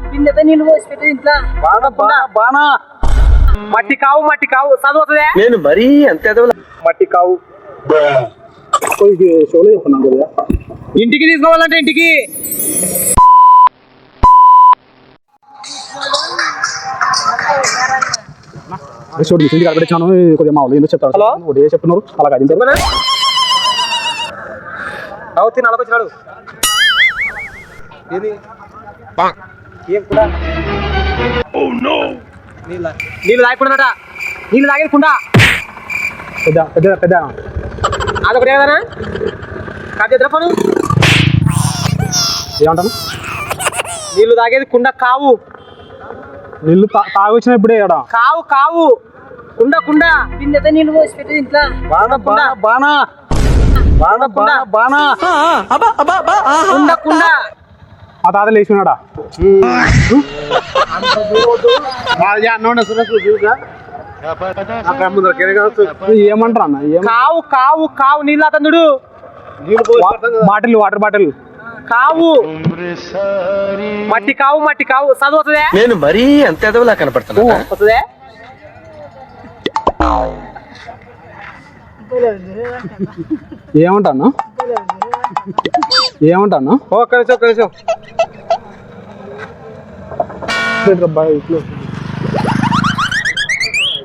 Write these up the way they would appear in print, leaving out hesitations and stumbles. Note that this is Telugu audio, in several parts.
కింద నీళ్ళు పోసి పెట్టి ఇంట్లో బానా మట్టి కావు చదువుతుందే నేను మరీ అంతే మట్టి కావు ఇంటికి తీసుకోవాలంటే ఇంటికి చూడు ఇంటికి కలపెట్టించాను కొద్దిగా మామూలు ఎందుకు చెప్తారు ఒకటి చెప్తున్నారు అలా కాదు తిని అలాగొచ్చినాడు ఏం కూడా నీళ్ళు తాగకూడదట నీళ్ళు తాగేది కుండా పెద్ద పెద్ద పెద్ద అదొకటి ఏదన్నా కాదు పను ఏమంటాను నీళ్ళు తాగేది కుండ కావు నీళ్ళు తాగొచ్చిన ఇప్పుడే కావు కుండ కింద నీళ్ళు పోసి పెట్టి ఇంట్లో బానా కుండ ఆ తాత లేచినాడా ఏమంటారా అన్న కావు నీళ్ళు అతనుడు బాటిల్ వాటర్ బాటిల్ కావు మట్టి కావు చదువుతుందే నేను మరీ అంతే అదవలా కనపడుతున్నా వస్తుందే ఏమంటాను ఒక్క నిమిషం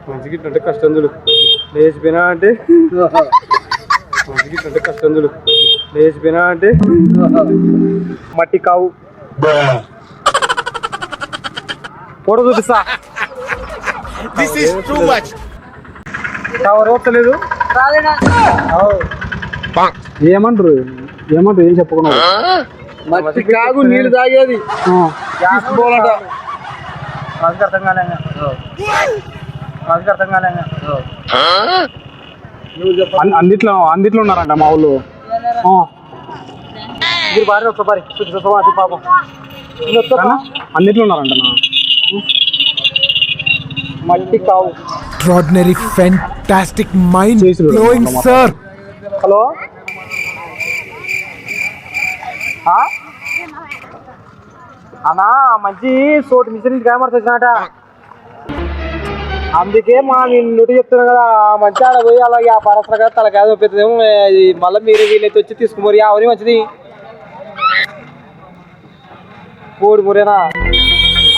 మంచికి కష్టం చూడు లేచిపోయినా అంటే మంచికి కష్టం చూడు లేచిపోయినా అంటే మట్టి కావు ఫోటో చూపిస్తా రోపలేదు ఏమంటారు ఏం చెప్పుకున్నారు మట్టి కాగు నీళ్ళు తాగేది తీసుకోవాలంట అందిట్లో ఉన్నారంట మా ఊళ్ళు పాపం అన్నిట్లో ఉన్నారంట మట్టి కావు Extraordinary, fantastic, mind-blowing, sir. Hello అన్నా మంచి సోటి మిషన్ కెమెరా వచ్చినట అందుకే మా నుటి చెప్తున్నా కదా మంచి ఆడ పోయి అలాగే ఆ పరసర కదా తలకాయ చూపిస్తుందేమో మళ్ళీ మీరు వీళ్ళైతే వచ్చి తీసుకుపోరు ఎవరి మంచిది కోడి మురేనా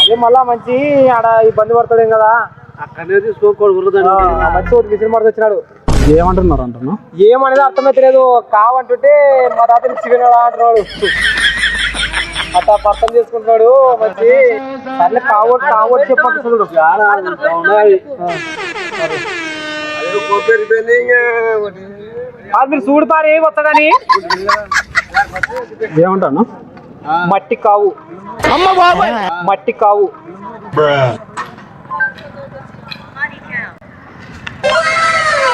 అదే మళ్ళా మంచి ఆడ ఇబ్బంది పడతాడేం కదా అక్కడనే తీసుకోకూడదు మంచి సోటి మిషన్ పడుతూ వచ్చినాడు ఏమంటున్నారు అంటున్నా ఏమనేది అర్థమైతలేదు కావంటుంటే మా తాత చికెనాడా అంటున్నాడు అట్లా అర్థం చేసుకుంటున్నాడు మంచి సర్లే కావట్టు చెప్పండి మీరు చూడు పారు ఏమి వస్తుందని ఏమంటాను మట్టి కావు మట్టి కావు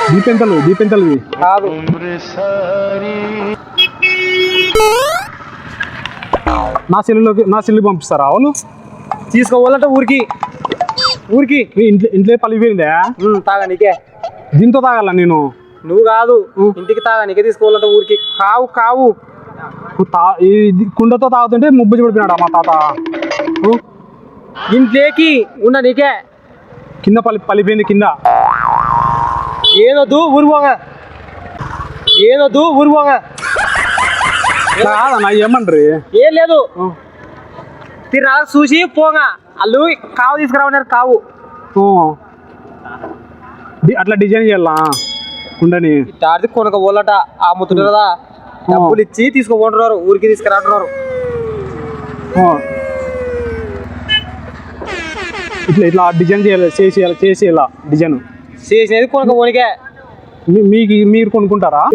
దీపెంతలు కాదు నా సెల్లుకి పంపిస్తారా వాళ్ళు తీసుకోవాలంటే ఊరికి ఇంట్లో పలిపోయిందే తాగా నీకే దీంతో తాగాల నేను నువ్వు కాదు ఇంటికి తాగా నీకే తీసుకోవాలంటే ఊరికి కావు కుండతో తాగుతుంటే ముబ్బు పడిపోయినాడా మా తాత ఇంట్లోకి ఉన్న నీకే కింద పలిపోయింది కింద ఏదొద్దు ఊరుపోగా కాదన్నా ఏమంటారు ఏం లేదు తిన్నా చూసి పోగా వాళ్ళు కావు తీసుకురావన్నారు కావు అట్లా డిజైన్ చేయాలా కుండని టార్ది కొనక పోలట ఆ ముత్తుడు కదా డబ్బులు ఇచ్చి తీసుకోబోతున్నారు ఊరికి తీసుకురాంటున్నారు ఇట్లా డిజైన్ చేసేయాల డిజైన్ చేసేది కొనక పోనికే మీరు కొనుక్కుంటారా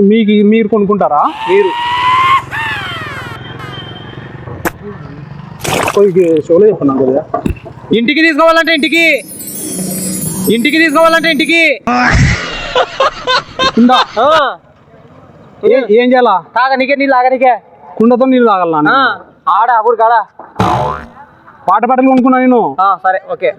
మీరు కొనుక్కుంటారా షోలో చెప్పండి కొద్దిగా ఇంటికి తీసుకోవాలంటే ఇంటికి కుండ ఏం చేయాలా తాగనికే నీళ్ళు తాగనికే కుండతో నీళ్ళు తాగాల ఆడ ఊరు కాడా పాట పాటలు కొనుక్కున్నా నేను సరే ఓకే